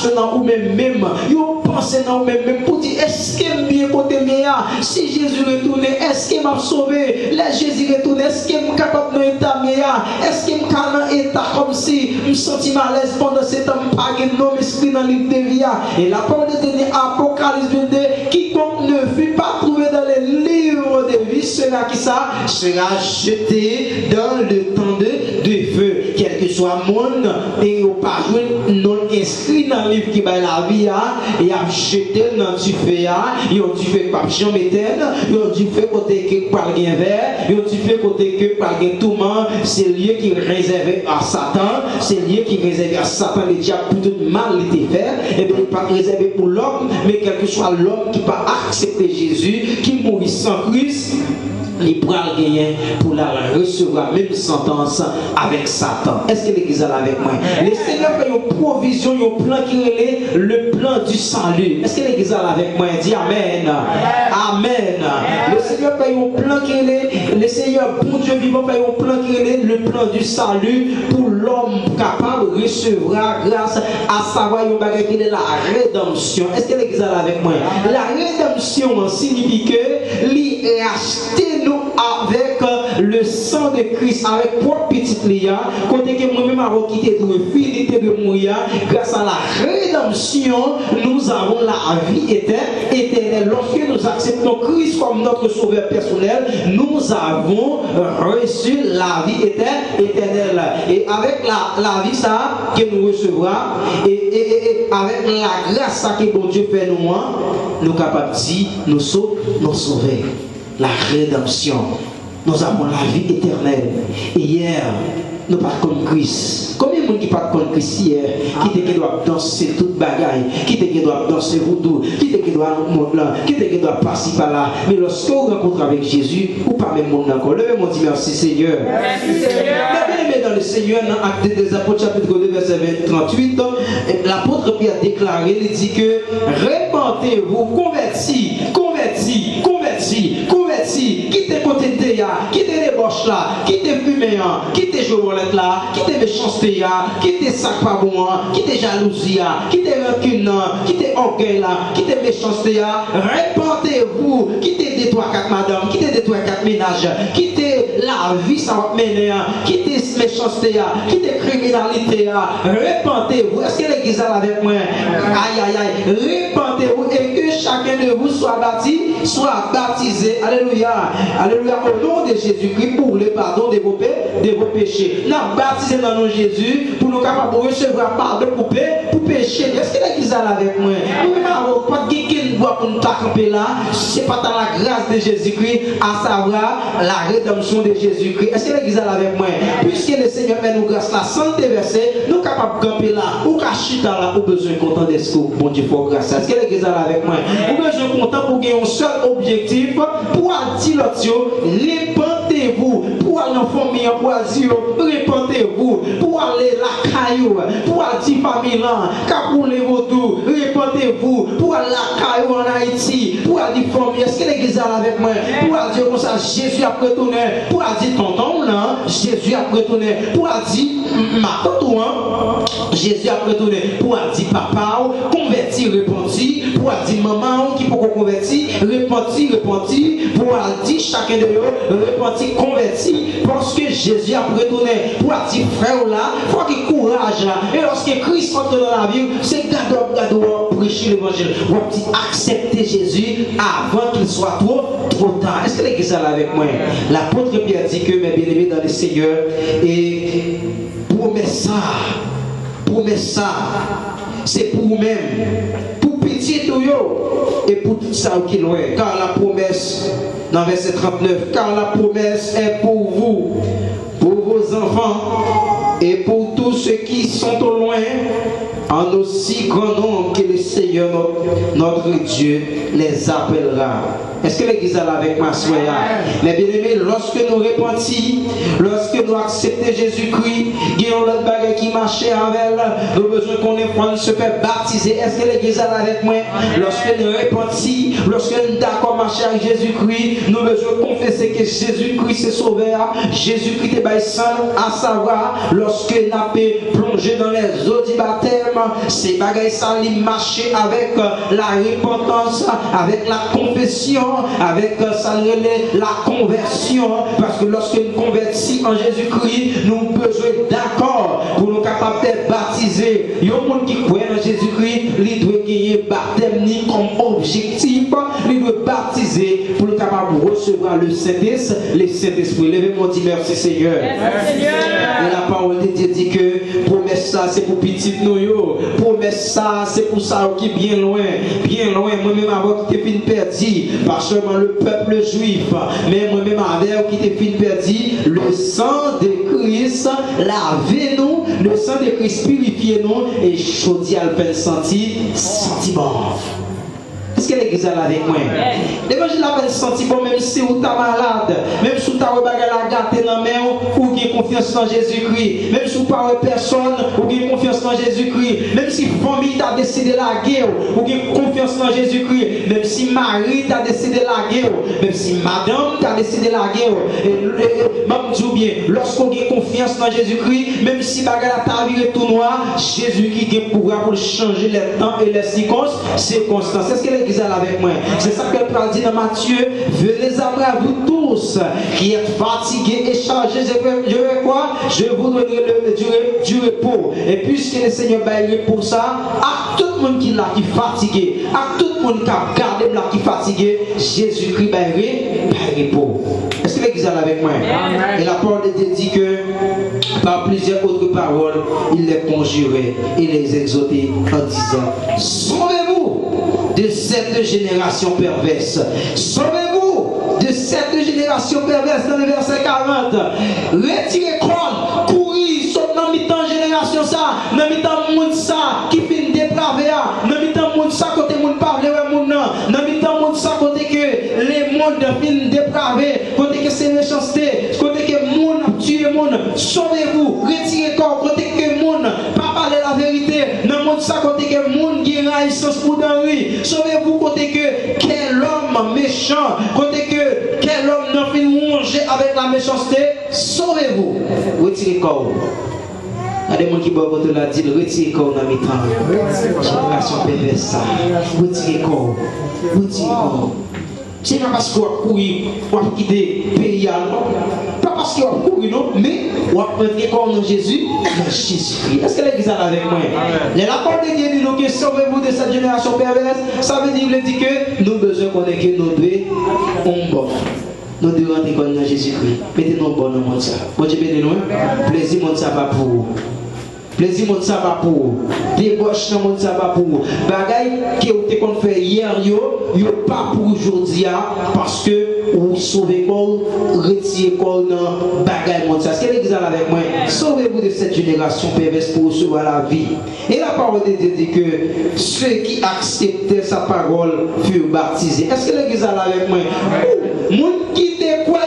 marche dans ou même, yo pense dans ou même pour dire est-ce que bien côté meilleur, si Jésus retourne, est-ce qu'il m'a sauvé, là Jésus retourne, est-ce qu'il est capable dans état meilleur, est-ce qu'il est dans état comme si je me sentis mal à l'aise pendant ce temps, pas de nom esprit dans le livre de vie. Et la parole de Dieu, Apocalypse 22, quiconque ne fut pas trouvé dans les livres de vie sera qui ça sera jeté dans le temps de feu. Quel que soit le monde, et au pas joué non inscrit dans le livre qui va la vie, et a jeté dans du feu, ils ont du feu par Jean Métel, ils ont du feu côté que par le vert, ils ont du feu côté que par le tourment. C'est lieu qui est réservé à Satan, c'est lieu qui est réservé à Satan, le diable pour tout mal l'été fait, et bien pas réservé pour l'homme, mais quel que soit l'homme qui va accepter Jésus, qui mourit sans Christ, il pourra gagner pour la recevoir même sentence avec Satan. Est-ce que l'église est là avec moi? Le Seigneur fait une provision, un plan qui est le plan du salut. Est-ce que l'église est là avec moi? Dis Amen. Amen. Le Seigneur fait un plan qui est le Seigneur, bon Dieu vivant, fait un plan qui est le plan du salut pour l'homme capable de recevoir grâce à savoir un bagage qui est la rédemption. Est-ce que l'église est là avec moi? La rédemption signifie que lui racheter avec le sang de Christ, avec propre petite lia, côté que moi-même avons quitté de finité de mourir, grâce à la rédemption, nous avons la vie éternelle. Lorsque nous acceptons Christ comme notre sauveur personnel, nous avons reçu la vie éternelle. Et avec la vie ça que nous recevons, et avec la grâce ça que bon Dieu fait nous, nous sommes capables de dire, nous sauver. La rédemption. Nous avons la vie éternelle. Et hier, nous pas comme Christ. Combien de gens qui pas comme Christ hier, qui doit danser toute bagaille, qui doit danser voodoo, qui doit monter là, qui doit passer par là. Mais lorsque vous rencontrez avec Jésus, ou pas même mon encore, levez-moi dit merci Seigneur. Merci Seigneur. Mais dans le Seigneur, dans Actes des Apôtres, chapitre 2, verset 38, l'apôtre Pierre a déclaré, il dit que répentez-vous, convertis, quittez côté de quittez les boches là, quittez fumée, quittez jouolette là, quittez méchanceté, quittez sac pas bon, quittez jalousie, quittez rancune, quittez orgueil là, quittez méchanceté, répentez-vous, quittez des 3-4 madame, quittez des 3-4 ménages, quittez la vie ça va mener, quittez méchanceté, quittez criminalité, répentez-vous. Est-ce que l'église est là avec moi? Aïe, répentez-vous et que chacun de vous soit baptisé, alléluia, au nom de Jésus-Christ pour le pardon de vos péchés. Nous baptisé dans le nom de Jésus pour nous capables de recevoir pardon pour pécher. Est-ce que l'église est là avec moi? Nous n'avons pas de quelqu'un doit pour nous camper là, c'est pas dans la grâce de Jésus-Christ, à savoir la rédemption de Jésus-Christ. Est-ce que l'église est là avec moi? Puisque le Seigneur fait nous grâce la santé versée, nous capables de camper là, ou cacher là, ou besoin content d'être bon Dieu pour grâce. Est-ce que l'église est là avec moi? Ou besoin content pour gagner un seul objectif, pour dire l'autre, répentez-vous, pour aller en famille, pour dire, répentez-vous, pour aller la caillou, pour dire famille là, pour les vaudous, répentez-vous, pour aller la caillou en Haïti, pour dire famille. Est-ce que l'église est là avec moi? Pour dire comme ça, Jésus a retourné, pour dire tonton là, Jésus a retourné, pour dire ma tante, Jésus a retourné, pour dire papa, converti, repenti, pour dire maman qui peut convertir, repenti, pour dire chacun de nous, repenti, converti, parce que Jésus a retourné, pour dire frère là, il faut qu'il courage là, et lorsque Christ entre dans la vie, c'est gado, prêcher l'évangile, on dit accepter Jésus avant qu'il soit trop tard. Est-ce que l'église est là avec moi? L'apôtre Pierre dit que mes bien-aimés dans le Seigneur, et promesse ça, c'est pour vous-même, pour pitié tout et pour tout ça qui est loin. Car la promesse, dans verset 39, car la promesse est pour vous, pour vos enfants et pour tous ceux qui sont au loin, en aussi grand nombre que le Seigneur, notre Dieu, les appellera. Est-ce que l'église est là avec ma soeur? Mais bien aimé, lorsque nous répentons, lorsque nous acceptons Jésus-Christ, il y a l'autre baguette qui marche avec elle, nous avons besoin qu'on ait se faire baptiser. Est-ce que l'église est là avec moi? Lorsque nous répentons, lorsque nous sommes d'accord marcher avec Jésus-Christ, nous avons besoin de confesser que Jésus-Christ est sauveur, Jésus-Christ est saint, à savoir, lorsque nous avons plongé dans les eaux du baptême, c'est C'est bagaille ça, il marcher avec la repentance, avec la confession, avec la conversion. Parce que lorsque nous convertis en Jésus-Christ, nous avons besoin d'accord pour nous capables d'être baptisés. Il y a des gens qui croient en Jésus-Christ, ils doivent gagner baptême ni comme objectif, ils doivent baptiser pour nous capables de recevoir le Saint-Esprit. Levez-moi, dis merci Seigneur. Et la parole de Dieu dit que promesse ça c'est pour petit nous. Promesse ça c'est pour ça qui est bien loin. Moi-même avant qui t'ai fini perdu, pas seulement le peuple juif, mais moi-même avec qui t'ai fini perdu, le sang de Christ lavez-nous, le sang de Christ purifiez-nous et chaudi à le sentiment. Est-ce que l'église est là avec moi? L'évangile a fait sentir bon, même si vous êtes malade, même si vous avez la gâte dans la main, ou vous avez confiance en Jésus-Christ, même si vous n'avez pas personne, vous avez confiance en Jésus-Christ, même si famille t'a décidé la guerre, vous avez confiance en Jésus-Christ, même si mari t'a décidé la guerre, même si madame t'a décidé la guerre, même dis bien, lorsqu'on a confiance en Jésus-Christ, même si bagarre t'a viré tout noir, Jésus-Christ a le pouvoir pour changer les temps et les circonstances. Est-ce que l'église est là avec moi? C'est ça qu'elle dit dans Matthieu. Venez après vous tous qui êtes fatigués et chargés. Je veux quoi? Je vous donnerai du repos. Et puisque le Seigneur va pour ça, à tout le monde qui est là, qui est fatigué, à tout le monde qui a gardé là, qui est fatigué, Jésus-Christ va repos. Est-ce que l'église est là avec moi? Amen. Et la parole de Dieu dit que par plusieurs autres paroles, il les conjurait et les exhortait en disant: sauvez-vous de cette génération perverse. Sauvez-vous de cette génération perverse. Dans le verset 40. Retirez quoi? Courir, sauf dans mi-temps génération ça, dans mi-temps monde ça, qui finit dépravé, dans mi-temps monde ça, côté monde parle, dans mi-temps monde ça, côté que les mondes finissent dépravé, côté que c'est méchanceté, côté que monde tue monde. Sauvez-vous, retirez quoi? Côté que monde pas parler la vérité, dans monde ça, côté que monde qui raïssance pour denrée. Sauvez-vous côté que quel homme méchant, côté que quel homme n'a fait manger avec la méchanceté. Sauvez-vous, retirez corps. Il y a des gens qui boivent la dit retirez corps dans mes temps. Génération perverse ça. Retirez corps. Retirez corps. C'est pas parce qu'on a couru, on a quitté le pays, pas parce qu'on a couru, non, mais on a pris corps dans Jésus, dans Jésus-Christ. Est-ce que l'église est avec moi? Les rapports de Dieu disent que sauvez-vous de cette génération perverse. Ça veut dire que nous avons besoin qu'on ait que nous deux, bon. Nous devons rentrer dans Jésus-Christ. Mettez-nous bon dans le monde ça. Bon Dieu bénis nous. Plaisir monde ça va pour vous. Plaisir monde ça va pour vous. Débauche dans monde ça va pour vous. Bagaille que vous avez fait hier yo pas pour aujourd'hui parce que vous sauvez quoi, retirez quoi dans bagaille monde ça. Est-ce que l'église est avec moi? Sauvez-vous de cette génération perverse pour recevoir la vie. Et la parole de Dieu dit que ceux qui acceptaient sa parole furent baptisés. Est-ce que l'église est avec moi? Moun qui te croient,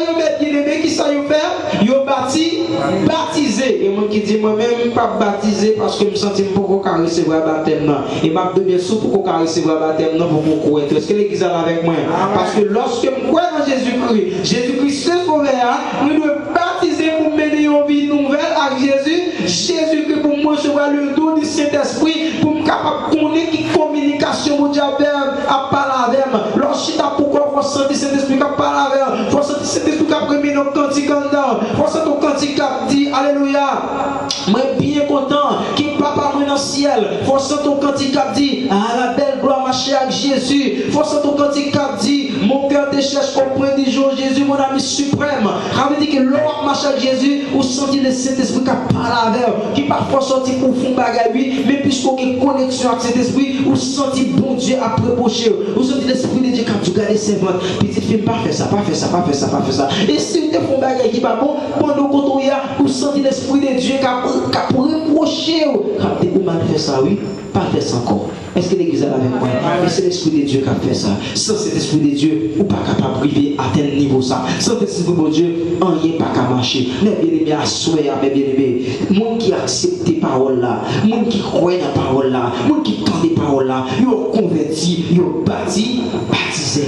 qui ça y faire, yo baptisé. Et moi qui dis moi-même pas baptisé parce que je me sens pour qu'on recevoir baptême. Et m'a bien sûr pour qu'on recevoir baptême pour mon croire. Est-ce que l'église est avec moi? Parce que lorsque je crois en Jésus-Christ, Jésus-Christ se sauve, nous devons baptiser pour mener une vie nouvelle à Jésus. Jésus-Christ pour moi recevoir le don du Saint-Esprit pour me capable de connaître qui communication au diable à parler avec moi. Lorsque tu as pourquoi vous sentez Saint-Esprit à parler avec moi, vous sentez Saint-Esprit à primer nos cantiques en dedans, vous sentez ton cantique à dire alléluia. Moi bien content qui papa dans le ciel, vous sentez ton cantique à dire ah la belle gloire ma chère Jésus, vous sentez ton cantique à dire mon cœur te cherche auprès du jour Jésus mon ami suprême. Ça veut dire que l'homme ma chère Jésus, vous sentez le Saint-Esprit qui parle avec vous, qui parfois sorti pour fond bagaille, mais puisqu'on a une connexion avec cet esprit, vous sentez bon Dieu à prépocher, vous sentez l'esprit de Dieu quand tu regardes ses ventes, petite fille pas faire ça, pas faire ça, pas faire ça, pas faire ça. Et si vous faites un bagaille qui pas bon, pendant qu'on y a, vous sentez l'esprit de Dieu qui a pour reprocher, quand vous fait ça, oui, pas faire ça encore. Est-ce que l'église est avec moi? Et c'est l'esprit de Dieu qui a fait ça. Sans cet esprit de Dieu, vous pas capable d'arriver à tel niveau ça. Sans cet esprit de Dieu, on n'y est pas qu'à marcher. Mais bien aimé, à souhait, mais bien aimé, monde qui accepte tes paroles là, monde qui croit dans la parole là, monde qui tend des paroles là, ils ont converti, ils ont baptisé.